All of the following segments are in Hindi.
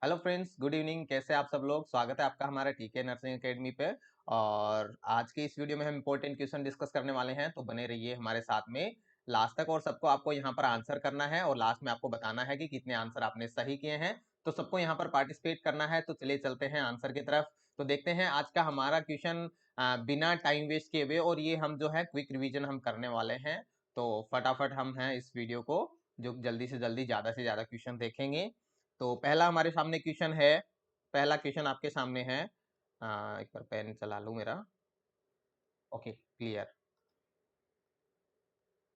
Hello friends, good evening. कैसे आप सब लोग? स्वागत है आपका हमारे टीके नर्सिंग एकेडमी पे। और आज की इस वीडियो में हम इंपॉर्टेंट क्वेश्चन डिस्कस करने वाले हैं, तो बने रहिए हमारे साथ में लास्ट तक। और सबको आपको यहाँ पर आंसर करना है और लास्ट में आपको बताना है कि कितने आंसर आपने सही किए हैं। तो सबको यहाँ पर पार्टिसिपेट करना है। तो चलिए चलते हैं आंसर की तरफ। तो देखते हैं आज का हमारा क्वेश्चन बिना टाइम वेस्ट किए हुए, और ये हम जो है क्विक रिविजन हम करने वाले हैं। तो फटाफट हम हैं इस वीडियो को जो जल्दी से जल्दी ज्यादा से ज्यादा क्वेश्चन देखेंगे। तो पहला हमारे सामने क्वेश्चन है। पहला क्वेश्चन आपके सामने है। एक बार पेन चला लूं मेरा। Okay, clear.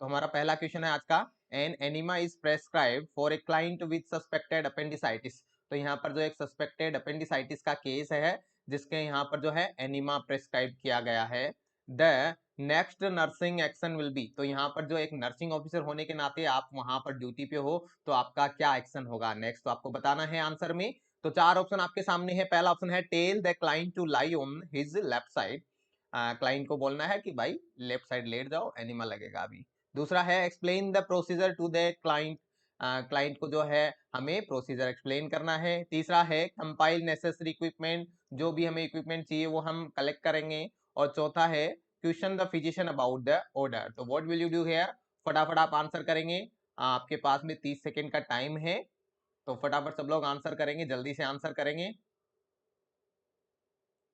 तो हमारा पहला क्वेश्चन है आज का। An enema is prescribed for a client with suspected appendicitis. तो यहाँ पर जो एक सस्पेक्टेड अपेंडिसाइटिस का केस है, जिसके यहाँ पर जो है एनिमा प्रेस्क्राइब किया गया है। The next nursing action will be. तो यहाँ पर जो एक नर्सिंग ऑफिसर होने के नाते आप वहां पर ड्यूटी पे हो, तो आपका क्या एक्शन होगा नेक्स्ट, तो आपको बताना है आंसर में। तो चार ऑप्शन आपके सामने है। पहला ऑप्शन है tell the client to lie on his left side. Client को बोलना है कि भाई लेफ्ट साइड लेट जाओ, एनिमा लगेगा अभी। दूसरा है explain the procedure to the client. Client को जो है हमें प्रोसीजर एक्सप्लेन करना है। तीसरा है कंपाइल नेसेसरी इक्विपमेंट। जो भी हमें इक्विपमेंट चाहिए वो हम कलेक्ट करेंगे। और चौथा है question the physician about the order. तो what will you do here? फटाफट आप आंसर करेंगे। आपके पास में 30 सेकेंड का टाइम है। तो फटाफट सब लोग आंसर करेंगे, जल्दी से आंसर करेंगे।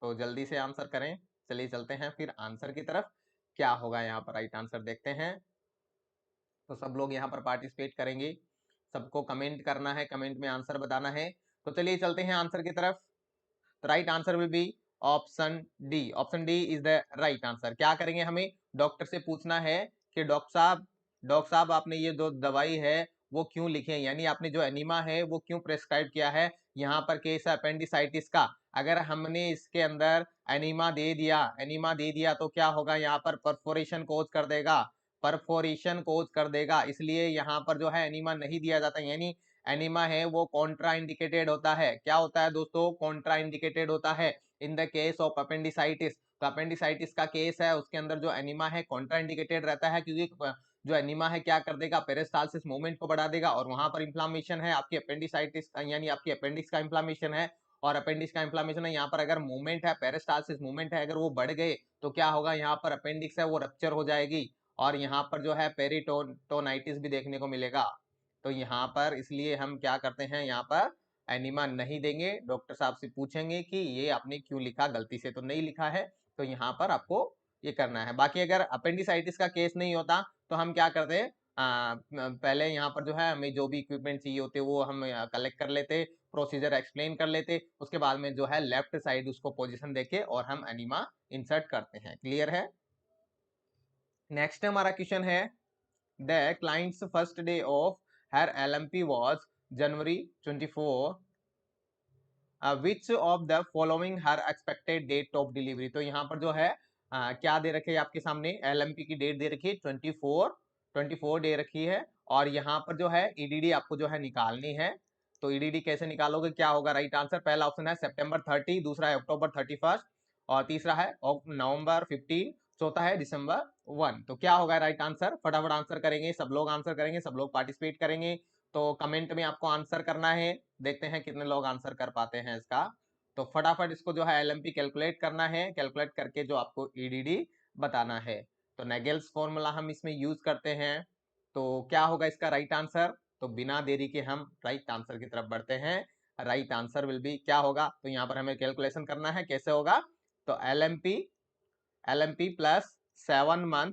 तो जल्दी से आंसर करें। चलिए चलते हैं फिर आंसर की तरफ। क्या होगा यहाँ पर राइट आंसर, देखते हैं। तो सब लोग यहाँ पर पार्टिसिपेट करेंगे। सबको कमेंट करना है, कमेंट में आंसर बताना है। तो चलिए चलते हैं आंसर की तरफ। तो right answer will be option D. Option D is the right answer. क्या करेंगे, हमें डॉक्टर से पूछना है कि डॉक्टर साहब आपने ये जो दवाई है वो क्यों लिखे हैं, यानी आपने जो एनीमा है वो क्यों प्रेस्क्राइब किया है। यहाँ पर केस है अपेंडिसाइटिस का। अगर हमने इसके अंदर एनीमा दे दिया तो क्या होगा, यहाँ पर परफोरेशन कोज कर देगा। परफोरेशन कोज कर देगा, इसलिए यहाँ पर जो है एनीमा नहीं दिया जाता। यानी एनीमा है वो कॉन्ट्रा इंडिकेटेड होता है। क्या होता है दोस्तों? कॉन्ट्रा इंडिकेटेड होता है in the case of appendicitis. तो अपेंडिसाइटिस का केस है, उसके अंदर जो एनीमा है कॉन्ट्रा इंडिकेटेड रहता है, क्योंकि जो एनीमा है क्या कर देगा, पेरिस्टालसिस मूवमेंट को बढ़ा देगा। और वहां पर इंफ्लामेशन है आपकी अपेंडिसाइटिस यानी आपकी अपेंडिक्स का इंफ्लामेशन है। और अपेंडिक्स का इंफ्लामेशन है, यहाँ पर अगर मूवमेंट है, पेरिस्टालसिस मूवमेंट है, अगर वो बढ़ गए तो क्या होगा, यहाँ पर अपेंडिक्स है वो रप्चर हो जाएगी। और यहाँ पर जो है पेरिटोनाइटिस भी देखने को मिलेगा। तो यहाँ पर इसलिए हम क्या करते हैं, यहाँ पर एनिमा नहीं देंगे। डॉक्टर साहब से पूछेंगे कि ये आपने क्यों लिखा, गलती से तो नहीं लिखा है। तो यहाँ पर आपको ये करना है। बाकी अगर अपेंडिसाइटिस का केस नहीं होता तो हम क्या करते हैं, पहले यहाँ पर जो है हमें जो भी इक्विपमेंट चाहिए होते वो हम कलेक्ट कर लेते, प्रोसीजर एक्सप्लेन कर लेते, उसके बाद में जो है लेफ्ट साइड उसको पोजीशन देके और हम एनिमा इंसर्ट करते हैं। क्लियर है? नेक्स्ट हमारा क्वेश्चन है the client's first day of her LMP was January 24। Which of the following her expected date of delivery. तो यहाँ पर जो है क्या दे रखे है आपके सामने, LMP की डेट दे रखी है 24 दे रखी है। और यहाँ पर जो है EDD आपको जो है निकालनी है। तो EDD कैसे निकालोगे, क्या होगा राइट आंसर? पहला ऑप्शन है September 30, दूसरा है October 31, और तीसरा है November 15, चौथा है December 1। तो क्या होगा राइट आंसर? फटाफट आंसर करेंगे, सब लोग आंसर करेंगे, सब लोग पार्टिसिपेट करेंगे। तो कमेंट में आपको आंसर करना है। देखते हैं कितने लोग आंसर कर पाते हैं इसका। तो फटाफट इसको जो है LMP कैलकुलेट करना है, कैलकुलेट करके जो आपको EDD बताना है। तो नेगेल्स फॉर्मूला हम इसमें यूज करते हैं। तो क्या होगा इसका राइट आंसर? तो बिना देरी के हम राइट आंसर की तरफ बढ़ते हैं। राइट आंसर विल बी क्या होगा, तो यहाँ पर हमें कैलकुलेशन करना है, कैसे होगा। तो LMP प्लस 7 मंथ,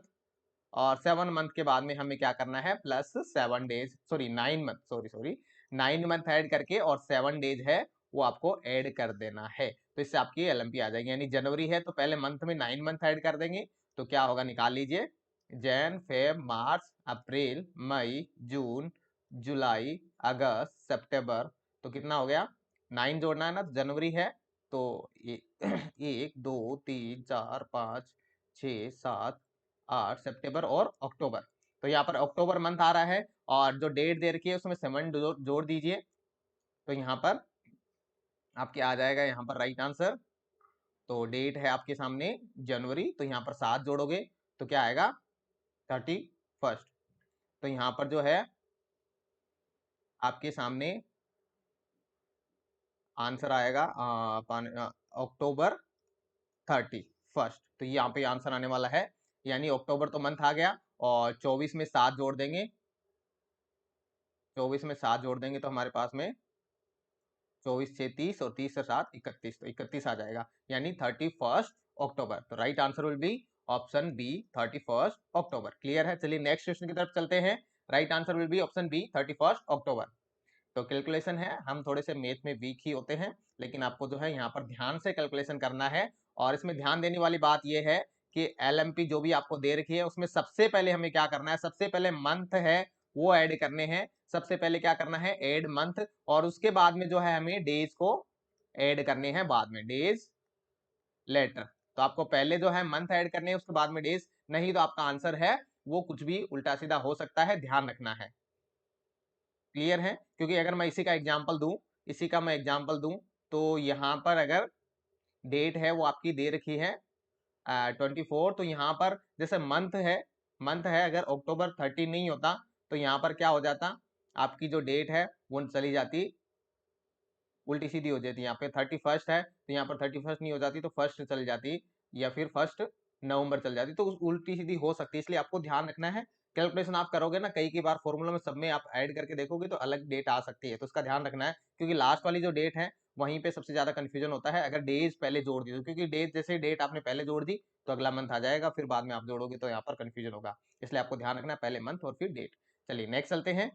और 7 मंथ के बाद में हमें क्या करना है, plus 7 days, sorry 9 month, sorry 9 month add करके और 7 डेज है वो आपको ऐड कर देना है। तो इससे आपकी LMP आ जाएगी। यानी जनवरी है तो पहले मंथ में 9 मंथ ऐड कर देंगे। तो क्या होगा, निकाल लीजिए। जैन, फेब, मार्च, अप्रैल, मई, जून, जुलाई, अगस्त, सितंबर। तो कितना हो गया, 9 जोड़ना है ना, तो जनवरी है। तो ये 1 2 3 4 5 6 7 8 सितंबर और अक्टूबर। तो यहाँ पर अक्टूबर मंथ आ रहा है, और जो डेट दे रखी है उसमें 7 जोड़ दीजिए। तो यहाँ पर आपके आ जाएगा यहाँ पर राइट आंसर। तो डेट है आपके सामने जनवरी, तो यहाँ पर 7 जोड़ोगे तो क्या आएगा, 31। तो यहाँ पर जो है आपके सामने आंसर आएगा अक्टूबर 31। तो यहाँ पे आंसर आने वाला है, यानी अक्टूबर तो मंथ आ गया, और 24 में 7 जोड़ देंगे, 24 में 7 जोड़ देंगे तो हमारे पास में 24 से 30 और 30 से 7 31, तो 31 आ जाएगा, यानी 31 अक्टूबर। तो right answer will be option B, 31 October. Clear है? चलिए नेक्स्ट क्वेश्चन की तरफ चलते हैं। Right answer will be option B, 31 अक्टूबर। तो कैलकुलेशन है, हम थोड़े से मैथ में वीक ही होते हैं, लेकिन आपको जो है यहाँ पर ध्यान से कैलकुलेशन करना है। और इसमें ध्यान देने वाली बात यह है कि एलएमपी जो भी आपको दे रखी है उसमें सबसे पहले हमें क्या करना है, सबसे पहले मंथ है वो ऐड करने हैं। सबसे पहले क्या करना है, ऐड मंथ, और उसके बाद में जो है हमें डेज को ऐड करने हैं, बाद में डेज लेटर। तो आपको पहले जो है मंथ ऐड करने हैं, उसके बाद में डेज, नहीं तो आपका आंसर है वो कुछ भी उल्टा सीधा हो सकता है, ध्यान रखना है। क्लियर है? क्योंकि अगर मैं इसी का एग्जांपल दूं, इसी का मैं एग्जांपल दूं, तो यहाँ पर अगर डेट है वो आपकी दे रखी है 24, तो यहाँ पर जैसे मंथ है, मंथ है, अगर अक्टूबर 30 नहीं होता तो यहाँ पर क्या हो जाता, आपकी जो डेट है वो चली जाती, उल्टी सीधी हो जाती। यहाँ पे 31 है तो यहाँ पर 31 नहीं हो जाती तो फर्स्ट चल जाती, या फिर 1 नवंबर चल जाती, तो उल्टी सीधी हो सकती है। इसलिए आपको ध्यान रखना है, कैलकुलेशन आप करोगे ना कई बार फॉर्मूला में सब में आप ऐड करके देखोगे तो अलग डेट आ सकती है, तो उसका ध्यान रखना है, क्योंकि लास्ट वाली जो डेट है वहीं पे सबसे ज्यादा कंफ्यूजन होता है अगर डेज पहले जोड़ दी तो, क्योंकि डेट जैसे डेट आपने पहले जोड़ दी तो अगला मंथ आ जाएगा, फिर बाद में आप जोड़ोगे तो यहाँ पर कंफ्यूजन होगा। इसलिए आपको ध्यान रखना है पहले मंथ और फिर डेट। चलिए नेक्स्ट चलते हैं।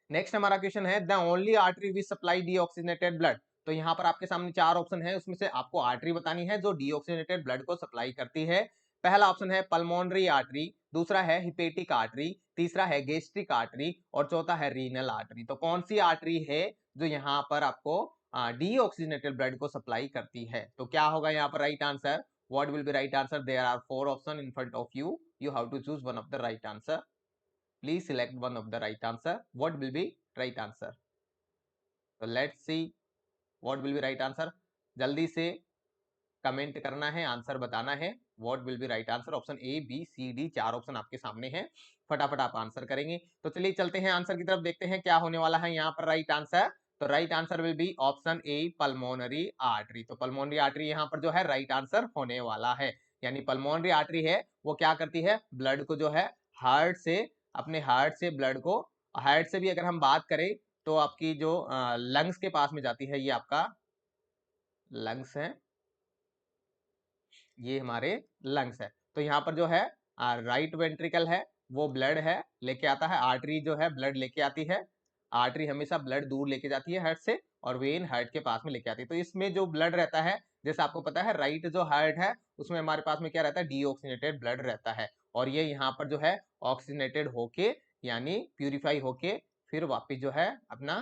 नेक्स्ट हमारा क्वेश्चन है, the only artery which supply deoxygenated blood. तो यहाँ पर आपके सामने 4 ऑप्शन है, उसमें से आपको आर्टरी बतानी है जो डीऑक्सीजनेटेड ब्लड को सप्लाई करती है। पहला ऑप्शन है पल्मोनरी आर्टरी, दूसरा है हिपेटिक आर्टरी, तीसरा है गैस्ट्रिक आर्टरी, और चौथा है रीनल आर्टरी। तो कौन सी आर्टरी है जो यहाँ पर आपको डीऑक्सीजनेटेड ब्लड को सप्लाई करती है? तो क्या होगा यहाँ पर right answer? What will be right answer? There are 4 option in front of you, you have to choose one of the right answer. Please select one of the right answer. What will be right answer? So let's see what will be right answer. जल्दी से कमेंट करना है, आंसर बताना है। What will be right answer? Option A, B, C, D, 4 option आपके सामने हैं, फटाफट आप आंसर करेंगे। तो चलिए चलते हैं आंसर की तरफ, देखते हैं क्या होने वाला है यहाँ पर राइट आंसर। तो right answer will be option A, pulmonary artery. तो पल्मोनरी आर्टरी यहाँ पर जो है राइट आंसर होने वाला है, यानी पल्मोनरी आर्टरी है वो क्या करती है, ब्लड को जो है हार्ट से, अपने हार्ट से ब्लड को, हार्ट से भी अगर हम बात करें तो आपकी जो लंग्स के पास में जाती है, ये आपका लंग्स है, ये हमारे लंग्स है। तो यहाँ पर जो है राइट वेंट्रिकल है वो ब्लड है लेके आता है, आर्टरी जो है ब्लड लेके आती है, आर्टरी हमेशा ब्लड दूर लेके जाती है हार्ट से, और वेन हार्ट के पास में लेके आती है। तो इसमें जो ब्लड रहता है, जैसे आपको पता है राइट जो हार्ट है उसमें हमारे पास में क्या रहता है, डीऑक्सीनेटेड ब्लड रहता है, और ये यहाँ पर जो है ऑक्सीनेटेड होके, यानी प्यूरिफाई होके फिर वापिस जो है अपना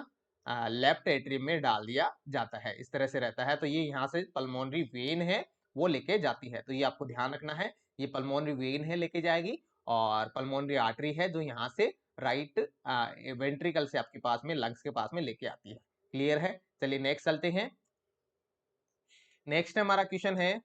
लेफ्ट एट्रियम में डाल दिया जाता है, इस तरह से रहता है। तो ये यहाँ से पल्मोनरी वेन है वो लेके जाती है, तो ये आपको ध्यान रखना है, ये पल्मोनरी वेन है लेके जाएगी, और पल्मोनरी आर्टरी है जो यहाँ से राइट वेंट्रिकल से आपके पास में लंग्स के पास में लेके आती है। क्लियर है? चलिए नेक्स्ट चलते हैं। नेक्स्ट हमारा क्वेश्चन है,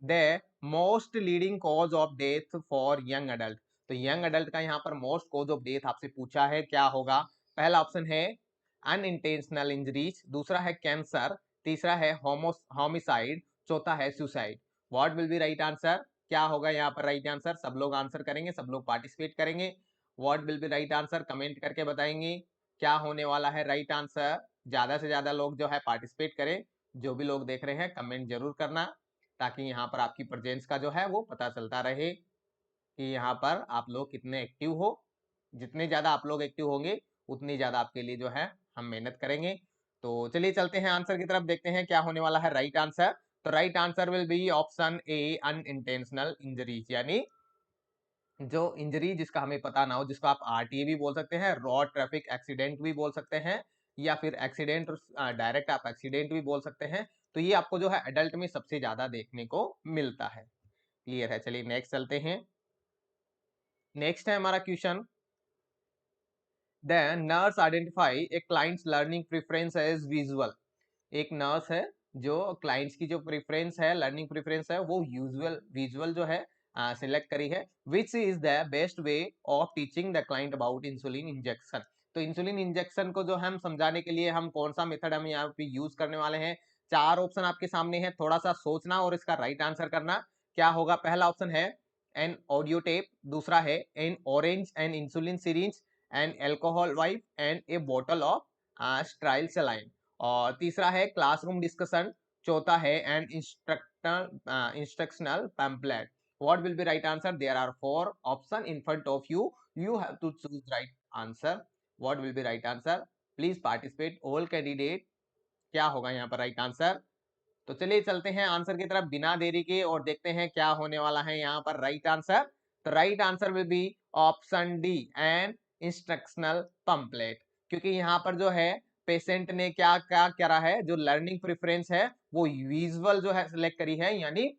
the most leading cause of death for young adult. तो यंग अडल्ट का यहाँ पर मोस्ट कॉज ऑफ डेथ आपसे पूछा है, क्या होगा? पहला ऑप्शन है अनइंटेंशनल इंजरीज, दूसरा है कैंसर, तीसरा है होमिसाइड, चौथा है suicide. What will be right answer? क्या होगा यहाँ पर राइट आंसर? सब लोग आंसर करेंगे, सब लोग पार्टिसिपेट करेंगे। What will be right answer? Comment करके बताएंगे क्या होने वाला है राइट आंसर। ज्यादा से ज्यादा लोग जो है पार्टिसिपेट करें, जो भी लोग देख रहे हैं कमेंट जरूर करना, ताकि यहाँ पर आपकी प्रेजेंस का जो है वो पता चलता रहे कि यहाँ पर आप लोग कितने एक्टिव हो। जितने ज्यादा आप लोग एक्टिव होंगे उतनी ज्यादा आपके लिए जो है हम मेहनत करेंगे। तो चलिए चलते हैं आंसर की तरफ, देखते हैं क्या होने वाला है राइट आंसर। तो right answer will be option A, unintentional injuries, यानी जो इंजरी जिसका हमें पता ना हो, जिसको आप आरटीए भी बोल सकते हैं, रोड ट्रैफिक एक्सीडेंट भी बोल सकते हैं, या फिर एक्सीडेंट डायरेक्ट आप एक्सीडेंट भी बोल सकते हैं। तो ये आपको जो है एडल्ट में सबसे ज्यादा देखने को मिलता है। क्लियर है? चलिए नेक्स्ट चलते हैं। नेक्स्ट है हमारा question, the nurse identify a client's learning preference as visual. एक नर्स है जो क्लाइंट्स की जो प्रेफरेंस है, लर्निंग प्रेफरेंस है वो विजुअल जो है सिलेक्ट करी है। Which is the best way of teaching the client about insulin injection. तो इंसुलिन इंजेक्शन को जो हम समझाने के लिए हम कौन सा मेथड हम यहाँ पे यूज करने वाले हैं, 4 ऑप्शन आपके सामने है, थोड़ा सा सोचना और इसका राइट आंसर करना। क्या होगा? पहला ऑप्शन है एन ऑडियो टेप, दूसरा है an orange and insulin syringe and alcohol wipe and a bottle of sterile saline, और तीसरा है क्लासरूम डिस्कशन, चौथा है an instructional pamphlet. What will be right answer? There are 4 options in front of you. You have to choose right answer. What will be right answer? Please participate all candidate. क्या होगा यहाँ पर राइट आंसर? तो चलिए चलते हैं आंसर की तरफ बिना देरी के और देखते हैं क्या होने वाला है यहाँ पर राइट आंसर। तो right answer will be option D and instructional pamphlet, क्योंकि यहाँ पर जो है पेशेंट ने क्या क्या करा है, जो लर्निंग प्रेफरेंस है वो विजुअल जो है सिलेक्ट करी है, यानी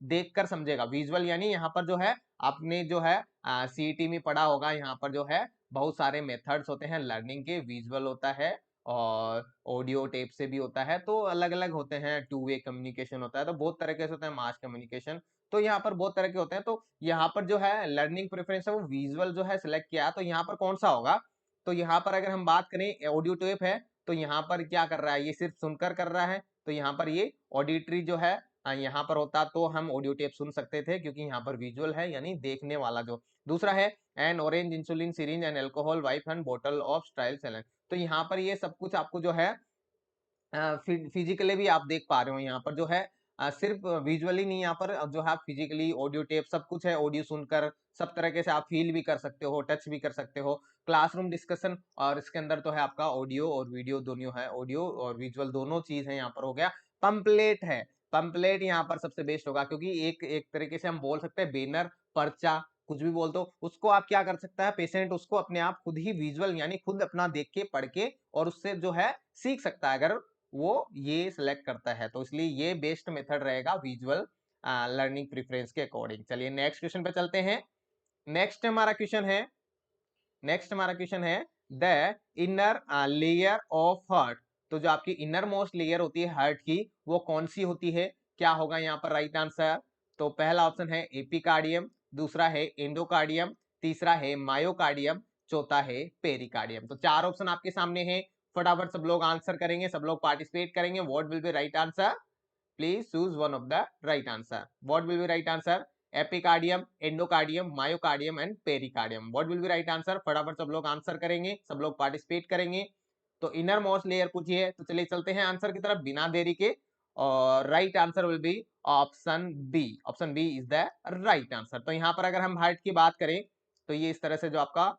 देखकर समझेगा। विजुअल यानी यहाँ पर जो है आपने जो है सीईटी में पढ़ा होगा, यहाँ पर जो है बहुत सारे मेथड्स होते हैं लर्निंग के, विजुअल होता है और ऑडियो टेप से भी होता है, तो अलग अलग होते हैं, टू वे कम्युनिकेशन होता है, तो बहुत तरीके से होता है, मास कम्युनिकेशन, तो यहाँ पर बहुत तरह के होते हैं। तो यहाँ पर जो है लर्निंग प्रेफरेंस है वो विजुअल जो है सिलेक्ट किया, तो यहाँ पर कौन सा होगा? तो यहाँ पर अगर हम बात करें ऑडियो टेप है, तो यहाँ पर क्या कर रहा है, ये सिर्फ सुनकर कर रहा है, तो यहाँ पर ये ऑडिटरी जो है यहाँ पर होता तो हम ऑडियो टेप सुन सकते थे, क्योंकि यहाँ पर विजुअल है यानी देखने वाला। जो दूसरा है an orange insulin syringe and alcohol wipe and bottle of sterile saline, तो यहाँ पर ये सब कुछ आपको जो है फिजिकली भी आप देख पा रहे हो, यहाँ पर जो है सिर्फ विजुअली नहीं, यहाँ पर जो है आप फिजिकली ऑडियो टेप सब कुछ है, ऑडियो सुनकर सब तरीके से आप फील भी कर सकते हो, टच भी कर सकते हो। क्लासरूम डिस्कशन, और इसके अंदर तो है आपका ऑडियो और वीडियो दोनों है, ऑडियो और विजुअल दोनों चीज है यहाँ पर हो गया। पंपलेट है, पंपलेट यहाँ पर सबसे बेस्ट होगा, क्योंकि एक एक तरीके से हम बोल सकते हैं बैनर, पर्चा, कुछ भी बोल दो उसको, आप क्या कर सकता है पेशेंट उसको अपने आप खुद ही विजुअल यानी खुद अपना देख के पढ़ के और उससे जो है सीख सकता है, अगर वो ये सिलेक्ट करता है, तो इसलिए ये बेस्ट मेथड रहेगा विजुअल लर्निंग प्रेफरेंस के अकॉर्डिंग। चलिए नेक्स्ट क्वेश्चन पे चलते हैं। नेक्स्ट हमारा क्वेश्चन है the inner layer of heart, तो जो आपकी इनर मोस्ट लेयर होती है हार्ट की, वो कौन सी होती है? क्या होगा यहाँ पर राइट आंसर? तो पहला ऑप्शन है एपिकार्डियम, दूसरा है एंडोकार्डियम, तीसरा है मायोकार्डियम, चौथा है पेरिकार्डियम। तो 4 ऑप्शन आपके सामने है, फटाफट सब लोग आंसर करेंगे, सब लोग पार्टिसिपेट करेंगे। What will be right answer? Please choose one of the right answer. What will be right answer? Epicardium, endocardium, myocardium and pericardium. What will be right answer? फटाफट सब लोग आंसर करेंगे, सब लोग पार्टिसिपेट करेंगे। तो इनर मोस्ट लेयर पूछिए, तो चलिए चलते हैं आंसर की तरफ बिना देरी के, और right answer will be option B. Option B is the right answer. तो यहाँ पर अगर हम हार्ट की बात करें, तो ये इस तरह से जो आपका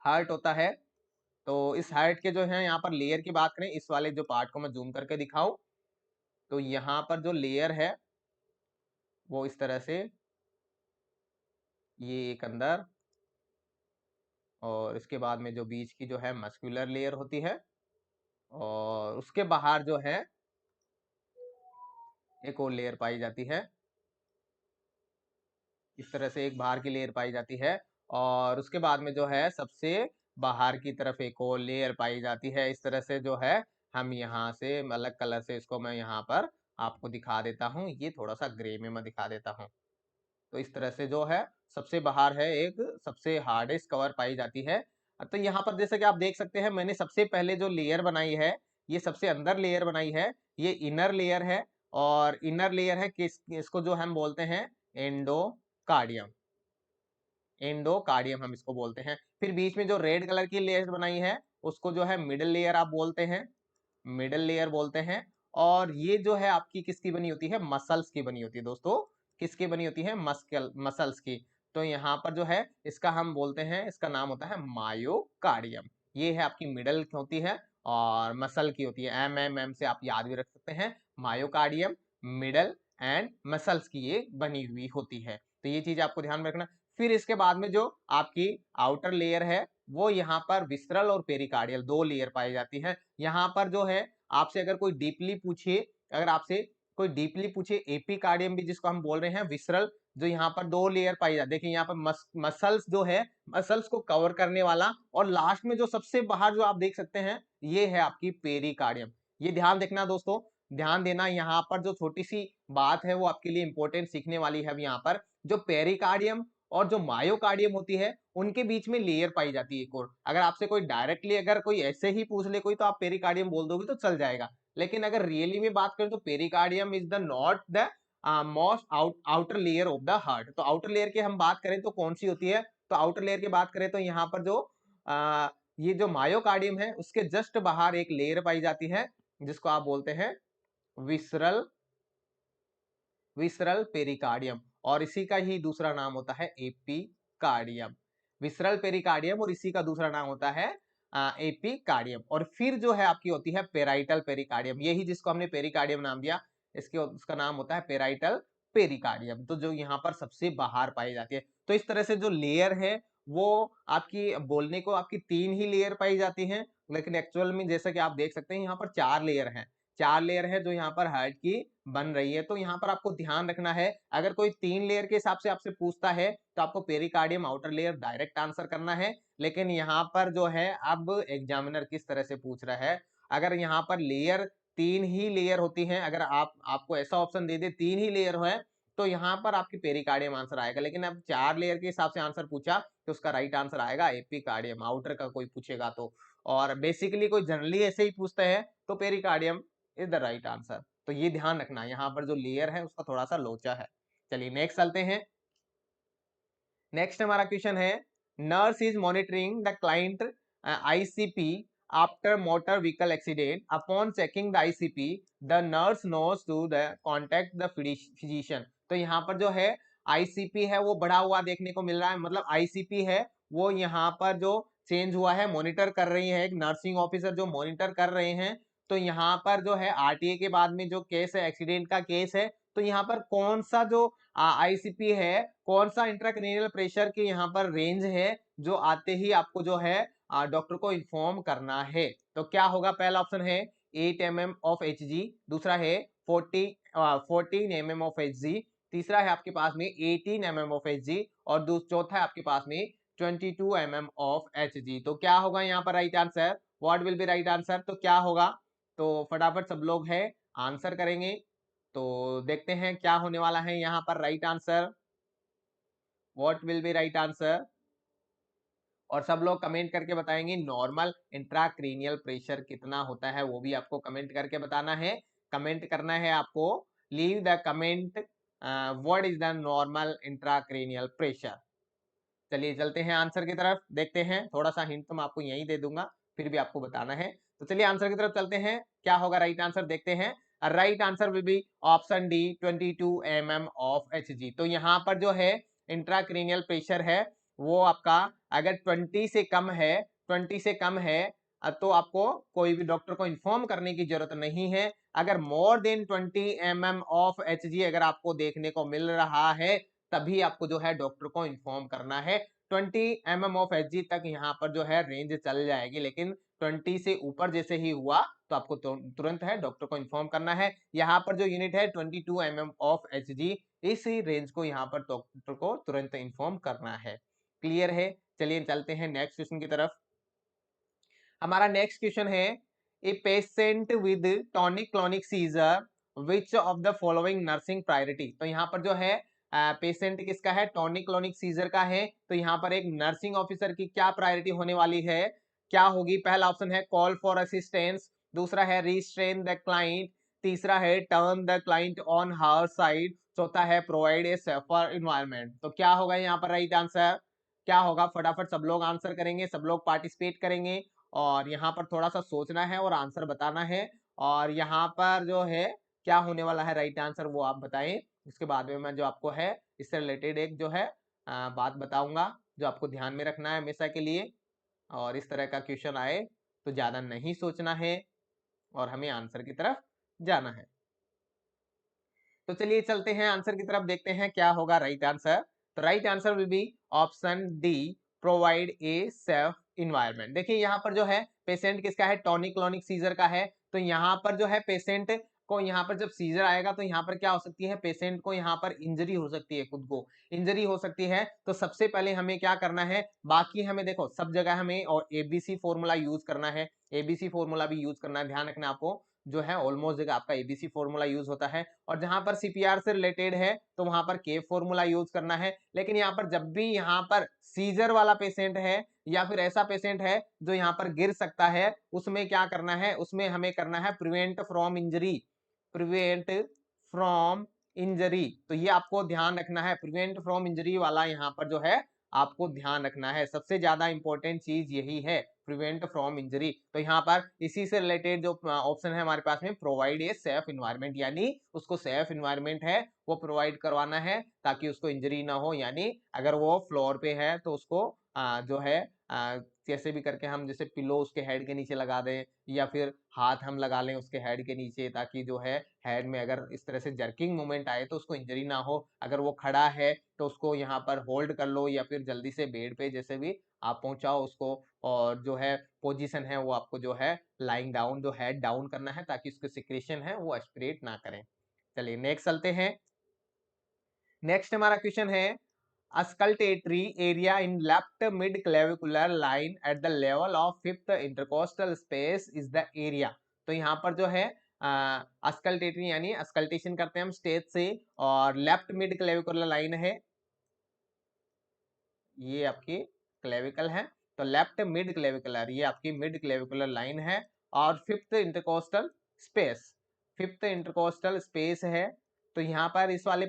हार्ट होता है, तो इस हार्ट के जो है यहाँ पर लेयर की बात करें, इस वाले जो पार्ट को मैं जूम करके दिखाऊं, तो यहाँ पर जो लेयर है वो इस तरह से, ये एक अंदर, और इसके बाद में जो बीच की जो है मस्कुलर लेयर होती है, और उसके बाहर जो है एक और लेयर पाई जाती है, इस तरह से एक बाहर की लेयर पाई जाती है, और उसके बाद में जो है सबसे बाहर की तरफ एक और लेयर पाई जाती है, इस तरह से जो है हम यहाँ से अलग कलर से इसको मैं यहाँ पर आपको दिखा देता हूँ, ये थोड़ा सा ग्रे में मैं दिखा देता हूँ। तो इस तरह से जो है सबसे बाहर है एक सबसे हार्डेस्ट कवर पाई जाती है। तो यहाँ पर जैसे कि आप देख सकते हैं, मैंने सबसे पहले जो लेयर बनाई है, ये सबसे अंदर लेयर बनाई है, ये इनर लेयर है, और इनर लेयर है किस, इसको जो हम बोलते हैं एंडोकार्डियम, एंडोकार्डियम हम इसको बोलते हैं। फिर बीच में जो रेड कलर की लेयर बनाई है उसको जो है मिडिल लेयर आप बोलते हैं, मिडिल लेयर बोलते हैं। और ये जो है आपकी किसकी बनी होती है? मसल्स की बनी होती है दोस्तों, किसकी बनी होती है? मसल्स की। तो यहाँ पर जो है इसका हम बोलते हैं, इसका नाम होता है मायोकार्डियम। ये है आपकी मिडल होती है और मसल की होती है, एम एम एम से आप याद भी रख सकते हैं, मायोकार्डियम, मिडल एंड मसल्स की ये बनी हुई होती है। तो ये चीज आपको ध्यान में रखना। फिर इसके बाद में जो आपकी आउटर लेयर है, वो यहाँ पर विसरल और पेरिकार्डियल दो लेयर पाई जाती है। यहाँ पर जो है आपसे अगर कोई डीपली पूछे, अगर आपसे कोई डीपली पूछे एपिकार्डियम भी जिसको हम बोल रहे हैं विसरल, जो यहाँ पर दो लेयर पाई जाती है। देखिए यहाँ पर मसल्स जो है, मसल्स को कवर करने वाला, और लास्ट में जो सबसे बाहर जो आप देख सकते हैं, ये है आपकी पेरिकार्डियम। ये ध्यान देखना दोस्तों, ध्यान देना, यहाँ पर जो छोटी सी बात है वो आपके लिए इंपॉर्टेंट सीखने वाली है। अब यहाँ पर जो पेरिकार्डियम और जो मायोकार्डियम होती है उनके बीच में लेयर पाई जाती है एक और। अगर आपसे कोई डायरेक्टली अगर कोई ऐसे ही पूछ ले कोई तो आप पेरिकार्डियम बोल दोगे तो चल जाएगा, लेकिन अगर रियली में बात करें तो pericardium is the not the most outer layer of the heart. तो आउटर लेयर की हम बात करें तो कौन सी होती है, तो आउटर लेयर की बात करें तो यहाँ पर जो ये जो मायोकार्डियम है उसके जस्ट बाहर एक लेयर पाई जाती है जिसको आप बोलते हैं विसरल विसरल पेरिकार्डियम, और इसी का ही दूसरा नाम होता है एपिकार्डियम। विसरल पेरिकार्डियम और इसी का दूसरा नाम होता है एपिकार्डियम। और फिर जो है आपकी होती है पेराइटल पेरिकार्डियम, यही जिसको हमने पेरिकार्डियम नाम दिया, इसके उसका नाम होता है पेराइटल पेरिकार्डियम, तो जो यहाँ पर सबसे बाहर पाई जाती है। तो इस तरह से जो लेयर है वो आपकी बोलने को आपकी 3 ही लेयर पाई जाती हैं, लेकिन एक्चुअल में जैसा कि आप देख सकते हैं यहाँ पर 4 लेयर हैं। 4 लेयर है जो यहाँ पर हार्ट की बन रही है। तो यहाँ पर आपको ध्यान रखना है, अगर कोई 3 लेयर के हिसाब से आपसे पूछता है तो आपको pericardium outer layer direct answer करना है। लेकिन यहाँ पर जो है अब एग्जामिनर किस तरह से पूछ रहा है, अगर यहाँ पर लेयर 3 ही लेयर होती हैं, अगर आपको ऐसा ऑप्शन दे दे 3 ही लेयर है तो यहाँ पर आपकी पेरिकार्डियम आंसर आएगा। लेकिन अब 4 लेयर के हिसाब से आंसर पूछा तो उसका राइट आंसर आएगा एपिकार्डियम, आउटर का कोई पूछेगा तो। और बेसिकली कोई जनरली ऐसे ही पूछते हैं तो pericardium is the right answer. तो ये ध्यान रखना, यहाँ पर जो लेयर है उसका थोड़ा सा लोचा है। चलिए नेक्स्ट चलते हैं। नेक्स्ट हमारा क्वेश्चन है, nurse is monitoring the client ICP after motor vehicle accident, upon checking the ICP the nurse knows to the contact the physician. तो यहाँ पर जो है आईसीपी है वो बढ़ा हुआ देखने को मिल रहा है, मतलब आईसीपी है वो यहाँ पर जो चेंज हुआ है, मॉनिटर कर रही है, एक नर्सिंग ऑफिसर जो मॉनिटर कर रहे हैं। तो यहाँ पर जो है आरटीए के बाद में जो केस है, एक्सीडेंट का केस है, तो यहाँ पर कौन सा जो आईसीपी है, कौन सा इंट्राक्रेनियल प्रेशर की यहाँ पर रेंज है जो आते ही आपको जो है डॉक्टर को इन्फॉर्म करना है। तो क्या होगा, पहला ऑप्शन है 8 mm ऑफ एचजी, दूसरा है 14 mm ऑफ एचजी, तीसरा है आपके पास में 18 mm ऑफ एचजी, और चौथा है आपके पास में 22 mm ऑफ एचजी। तो क्या होगा यहाँ पर right answer, what will be right answer, तो क्या होगा, तो फटाफट सब लोग है आंसर करेंगे। तो देखते हैं क्या होने वाला है यहाँ पर right answer, what will be right answer. और सब लोग कमेंट करके बताएंगे नॉर्मल इंट्राक्रेनियल प्रेशर कितना होता है, वो भी आपको कमेंट करके बताना है। कमेंट करना है आपको, leave the comment what is the normal intracranial pressure. चलिए चलते हैं आंसर की तरफ, देखते हैं, थोड़ा सा हिंट तो मैं आपको यही दे दूंगा, फिर भी आपको बताना है। तो चलिए आंसर की तरफ चलते हैं, क्या होगा राइट आंसर देखते हैं। Right answer will be option D 22 mm of Hg. तो यहाँ पर जो है इंट्राक्रेनियल प्रेशर है वो आपका अगर 20 से कम है, 20 से कम है तो आपको कोई भी डॉक्टर को इन्फॉर्म करने की जरूरत नहीं है। अगर more than 20 mm of Hg अगर आपको देखने को मिल रहा है तभी आपको जो है डॉक्टर को इन्फॉर्म करना है। 20 mm ऑफ एचजी तक यहाँ पर जो है रेंज चल जाएगी, लेकिन 20 से ऊपर जैसे ही हुआ तो आपको तुरंत है डॉक्टर को इन्फॉर्म करना है। यहाँ पर जो यूनिट है 22 mm ऑफ एचजी, इसी रेंज को यहाँ पर डॉक्टर को तुरंत इन्फॉर्म करना है। क्लियर है, चलिए चलते हैं नेक्स्ट क्वेश्चन की तरफ। हमारा नेक्स्ट क्वेश्चन है, a patient with tonic clonic seizure which of the following nursing priority. तो यहाँ पर जो है पेशेंट किसका है, टॉनिक क्लॉनिक सीजर का है, तो यहाँ पर एक नर्सिंग ऑफिसर की क्या प्रायोरिटी होने वाली है, क्या होगी। पहला ऑप्शन है कॉल फॉर असिस्टेंस, दूसरा है रिस्ट्रेन द क्लाइंट, तीसरा है turn the client on her side, चौथा है प्रोवाइड ए सेफर एनवायरनमेंट। तो क्या होगा यहाँ पर राइट आंसर, क्या होगा, फटाफट सब लोग आंसर करेंगे, सब लोग पार्टिसिपेट करेंगे, और यहाँ पर थोड़ा सा सोचना है और आंसर बताना है। और यहाँ पर जो है क्या होने वाला है राइट आंसर वो आप बताएं, उसके बाद में मैं जो आपको है इससे रिलेटेड एक जो है बात बताऊंगा जो आपको ध्यान में रखना है हमेशा के लिए। और इस तरह का क्वेश्चन आए तो ज्यादा नहीं सोचना है और हमें आंसर की तरफ जाना है। तो चलिए चलते हैं आंसर की तरफ, देखते हैं क्या होगा राइट आंसर। तो right answer will be option D provide a safe environment. देखिए यहाँ पर जो है पेशेंट किसका है, टॉनिक क्लॉनिक सीजर का है। तो यहाँ पर जो है पेशेंट को यहाँ पर जब सीजर आएगा तो यहाँ पर क्या हो सकती है, पेशेंट को यहाँ पर इंजरी हो सकती है, खुद को इंजरी हो सकती है। तो सबसे पहले हमें क्या करना है, बाकी हमें देखो सब जगह हमें और एबीसी फॉर्मूला यूज करना है, एबीसी फॉर्मूला भी यूज करना है, ध्यान रखना आपको। जो है ऑलमोस्ट जगह आपका एबीसी फॉर्मूला यूज होता है, और जहां पर सीपीआर से रिलेटेड है तो वहां पर के फॉर्मूला यूज करना है। लेकिन यहाँ पर जब भी यहाँ पर सीजर वाला पेशेंट है या फिर ऐसा पेशेंट है जो यहाँ पर गिर सकता है, उसमें क्या करना है, उसमें हमें करना है prevent from injury, prevent from injury. तो ये आपको ध्यान रखना है, प्रिवेंट फ्रॉम इंजरी वाला यहाँ पर जो है आपको ध्यान रखना है, सबसे ज्यादा इंपॉर्टेंट चीज यही है, प्रिवेंट फ्रॉम इंजरी। तो यहाँ पर इसी से रिलेटेड जो ऑप्शन है हमारे पास में, प्रोवाइड ए सेफ इन्वायरमेंट, यानी उसको सेफ इन्वायरमेंट है वो प्रोवाइड करवाना है ताकि उसको इंजरी ना हो। यानी अगर वो फ्लोर पे है तो उसको जो है कैसे भी करके हम जैसे पिलो उसके हेड के नीचे लगा दें, या फिर हाथ हम लगा लें उसके हेड के नीचे, ताकि जो है हेड में अगर इस तरह से जर्किंग मूवमेंट आए तो उसको इंजरी ना हो। अगर वो खड़ा है तो उसको यहाँ पर होल्ड कर लो, या फिर जल्दी से बेड पे जैसे भी आप पहुंचाओ उसको, और जो है पोजीशन है वो आपको जो है लाइंग डाउन, जो हेड डाउन करना है ताकि उसके सिक्रेशन है वो एस्पिरेट ना करें। चलिए नेक्स्ट चलते हैं। नेक्स्ट हमारा क्वेश्चन है, auscultatory area in left mid clavicular line at the level of fifth intercostal space is the area. तो यहाँ पर जो है अस्कल्टेटरी यानी अस्कल्टेशन करते हैं हम स्टेज से, और लेफ्ट मिड क्लेविकुलर लाइन है, ये आपकी क्लेविकल है, तो लेफ्ट मिड क्लेविकुलर ये आपकी मिड क्लेविकुलर लाइन है, और fifth intercostal space, fifth intercostal space है। तो यहाँ पर इस वाले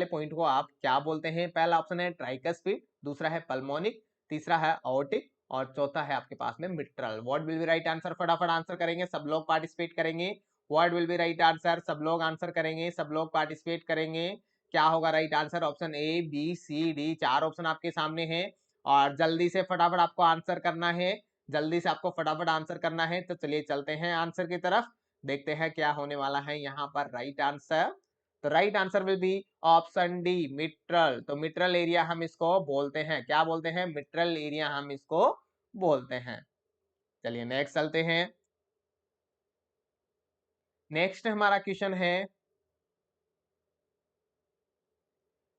पॉइंट को आप क्या बोलते हैं? पहला ऑप्शन है ट्राइकस्पिड, दूसरा है पल्मोनिक, तीसरा है ऑर्टिक, और चौथा है आपके पास में mitral. What will be right answer? फटाफट आंसर करेंगे, सब लोग पार्टिसिपेट करेंगे। What will be right answer? सब लोग आंसर करेंगे, सब लोग पार्टिसिपेट करेंगे। क्या होगा right answer? Option A B C D, चार ऑप्शन आपके सामने हैं, और जल्दी से फटाफट आपको आंसर करना है, जल्दी से आपको फटाफट आंसर करना है। तो चलिए चलते हैं आंसर की तरफ, देखते हैं क्या होने वाला है यहाँ पर राइट आंसर। तो right answer will be option D, mitral. तो मिट्रल एरिया हम इसको बोलते हैं, क्या बोलते हैं? मिट्रल एरिया हम इसको बोलते हैं। चलिए नेक्स्ट चलते हैं। नेक्स्ट हमारा क्वेश्चन है,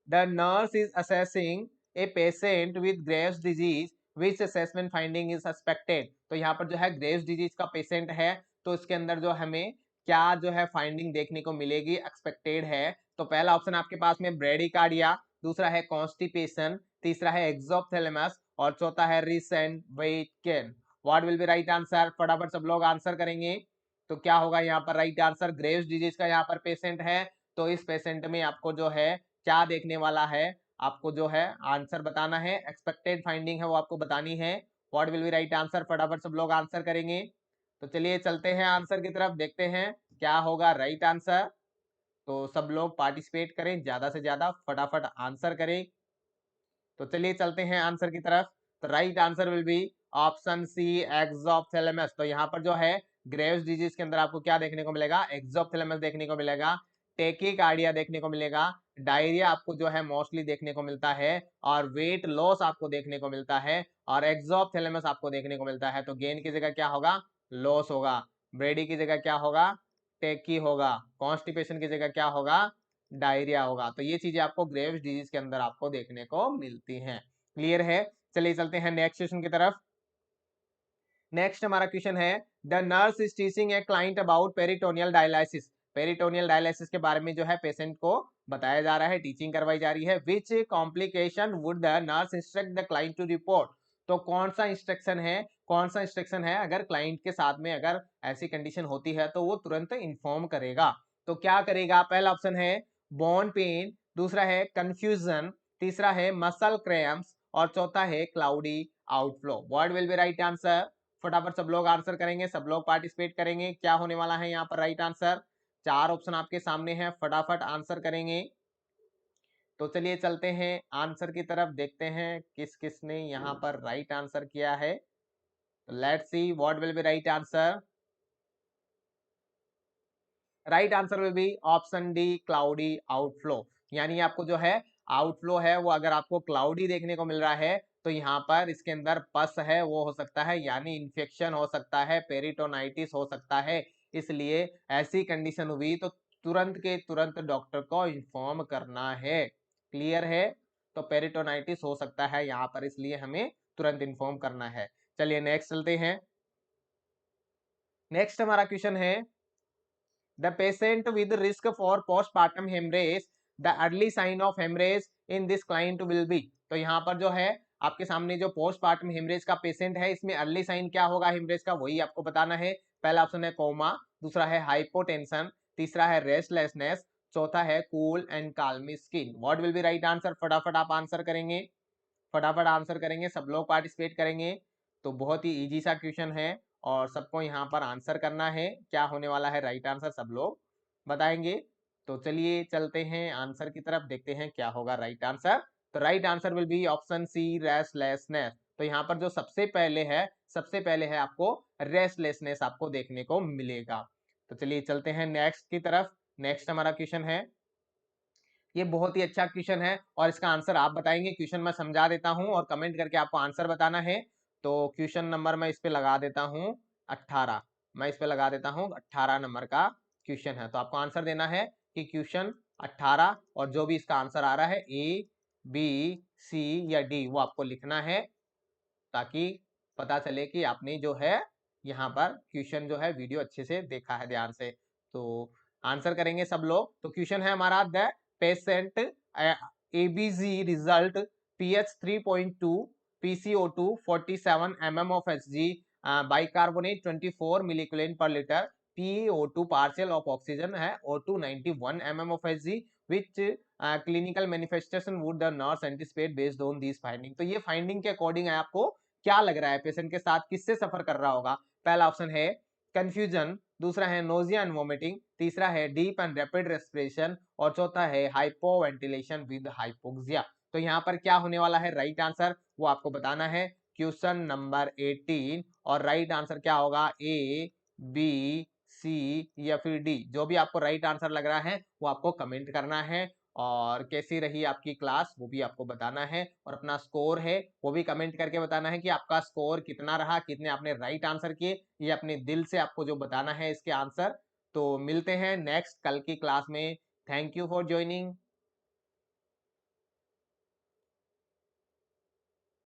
the nurse is assessing a patient with Graves disease, which assessment finding is suspected। तो यहाँ पर जो है ग्रेव्स डिजीज का पेशेंट है, तो इसके अंदर जो हमें क्या जो है फाइंडिंग देखने को मिलेगी, एक्सपेक्टेड है। तो पहला ऑप्शन आपके पास में ब्रेडिकार्डिया, दूसरा है कॉन्स्टिपेशन, तीसरा है एक्सोप्थेलेमस, और चौथा है recent weight gain. What will be right answer? फटाफट सब लोग आंसर करेंगे। तो क्या होगा यहाँ पर राइट आंसर? ग्रेव्स डिजीज का यहाँ पर पेशेंट है, तो इस पेशेंट में आपको जो है क्या देखने वाला है, आपको जो है आंसर बताना है, एक्सपेक्टेड फाइंडिंग है वो आपको बतानी है। What will be right answer? फटाफट सब लोग आंसर करेंगे। तो चलिए चलते हैं आंसर की तरफ, देखते हैं क्या होगा राइट आंसर। तो सब लोग पार्टिसिपेट करें, ज्यादा से ज्यादा फटाफट आंसर करें। तो चलिए चलते हैं आंसर की तरफ। तो right answer will be option C, exophthalmos. तो यहाँ पर जो है ग्रेव्स डिजीज के अंदर आपको क्या देखने को मिलेगा? एक्सोप्थेलेमस देखने को मिलेगा, टेकिकार्डिया देखने को मिलेगा, डायरिया आपको जो है मोस्टली देखने को मिलता है, और वेट लॉस आपको देखने को मिलता है, और एक्सोप्थेलेमस आपको देखने को मिलता है। तो गेन की जगह क्या होगा? लॉस होगा। ब्रेडी की जगह क्या होगा? टेकी होगा। कॉन्स्टिपेशन की जगह क्या होगा? डायरिया होगा। तो ये चीजें आपको ग्रेव्स डिजीज के अंदर आपको देखने को मिलती हैं। क्लियर है? चलिए चलते हैं नेक्स्ट क्वेश्चन की तरफ। नेक्स्ट हमारा क्वेश्चन है, the nurse is teaching a client about peritoneal dialysis. Peritoneal dialysis के बारे में जो है पेशेंट को बताया जा रहा है, टीचिंग करवाई जा रही है। Which complication would the nurse instruct the client to report. तो कौन सा इंस्ट्रक्शन है, कौन सा इंस्ट्रक्शन है अगर क्लाइंट के साथ में अगर ऐसी कंडीशन होती है तो वो तुरंत इन्फॉर्म करेगा। तो क्या करेगा? पहला ऑप्शन है बोन पेन, दूसरा है कंफ्यूजन, तीसरा है मसल क्रैम्प्स, और चौथा है cloudy outflow. What will be right answer? फटाफट सब लोग आंसर करेंगे, सब लोग पार्टिसिपेट करेंगे। क्या होने वाला है यहाँ पर राइट आंसर? चार ऑप्शन आपके सामने हैं, फटाफट आंसर करेंगे। तो चलिए चलते हैं आंसर की तरफ, देखते हैं किस किस ने यहाँ पर राइट आंसर किया है। Let's see what will be right answer. Right answer will be option D, cloudy outflow. यानी आपको जो है आउटफ्लो है वो अगर आपको क्लाउडी देखने को मिल रहा है तो यहाँ पर इसके अंदर पस है वो हो सकता है, यानी इन्फेक्शन हो सकता है, पेरिटोनाइटिस हो सकता है। इसलिए ऐसी कंडीशन हुई तो तुरंत के तुरंत डॉक्टर को इन्फॉर्म करना है। क्लियर है? तो पेरिटोनाइटिस हो सकता है यहाँ पर, इसलिए हमें तुरंत इन्फॉर्म करना है। चलिए नेक्स्ट चलते हैं। नेक्स्ट हमारा क्वेश्चन है the patient with risk for postmortem hemorrhage the early sign of hemorrhage in this client will be. तो यहाँ पर जो है आपके सामने जो पोस्टमार्टम हेमरेज का पेशेंट है, इसमें अर्ली साइन क्या होगा हेमरेज का, वही आपको बताना है। पहला ऑप्शन है कोमा, दूसरा है हाइपोटेंशन, तीसरा है रेस्टलेसनेस, चौथा है cool and clammy skin. What will be right answer? फटाफट आप आंसर करेंगे, फटाफट आंसर करेंगे, सब लोग पार्टिसिपेट करेंगे। तो बहुत ही इजी सा क्वेश्चन है और सबको यहाँ पर आंसर करना है। क्या होने वाला है राइट आंसर सब लोग बताएंगे। तो चलिए चलते हैं आंसर की तरफ, देखते हैं क्या होगा राइट आंसर। तो right answer will be option C, restlessness. तो यहाँ पर जो सबसे पहले है आपको रेस्टलेसनेस आपको देखने को मिलेगा। तो चलिए चलते हैं नेक्स्ट की तरफ। नेक्स्ट हमारा क्वेश्चन है, ये बहुत ही अच्छा क्वेश्चन है और इसका आंसर आप बताएंगे। क्वेश्चन मैं समझा देता हूं और कमेंट करके आपको आंसर बताना है। तो क्वेश्चन नंबर मैं इस पे लगा देता हूं 18, मैं इस पे लगा देता हूं 18 नंबर का क्वेश्चन है। तो आपको आंसर देना है कि क्वेश्चन 18 और जो भी इसका आंसर आ रहा है ए, बी, सी या डी, वो आपको लिखना है ताकि पता चले कि आपने जो है यहाँ पर क्वेश्चन जो है वीडियो अच्छे से देखा है ध्यान से। तो आंसर करेंगे सब लोग। तो क्वेश्चन है हमारा the patient ABG result pH 3.2 PCO2 47 mm of Hg bicarbonate 24 milliculent per liter PaO2 partial of oxygen है O2 91 mm of Hg which clinical manifestation would the nurse anticipate based on these finding। तो ये फाइंडिंग के अकॉर्डिंग है आपको क्या लग रहा है पेशेंट के साथ किससे सफर कर रहा होगा। पहला ऑप्शन है कंफ्यूजन, दूसरा है नोजिया एंड वोमिटिंग, तीसरा है डीप एंड रैपिड रेस्पिरेशन और चौथा है हाइपोवेंटिलेशन विद हाइपोक्सिया। तो यहाँ पर क्या होने वाला है राइट आंसर, वो आपको बताना है क्वेश्चन नंबर 18। और राइट आंसर क्या होगा, ए, बी, सी या फिर डी। जो भी आपको राइट आंसर लग रहा है वो आपको कमेंट करना है। और कैसी रही आपकी क्लास वो भी आपको बताना है और अपना स्कोर है वो भी कमेंट करके बताना है कि आपका स्कोर कितना रहा, कितने आपने राइट आंसर किए, ये अपने दिल से आपको जो बताना है इसके आंसर। तो मिलते हैं नेक्स्ट कल की क्लास में। Thank you for joining.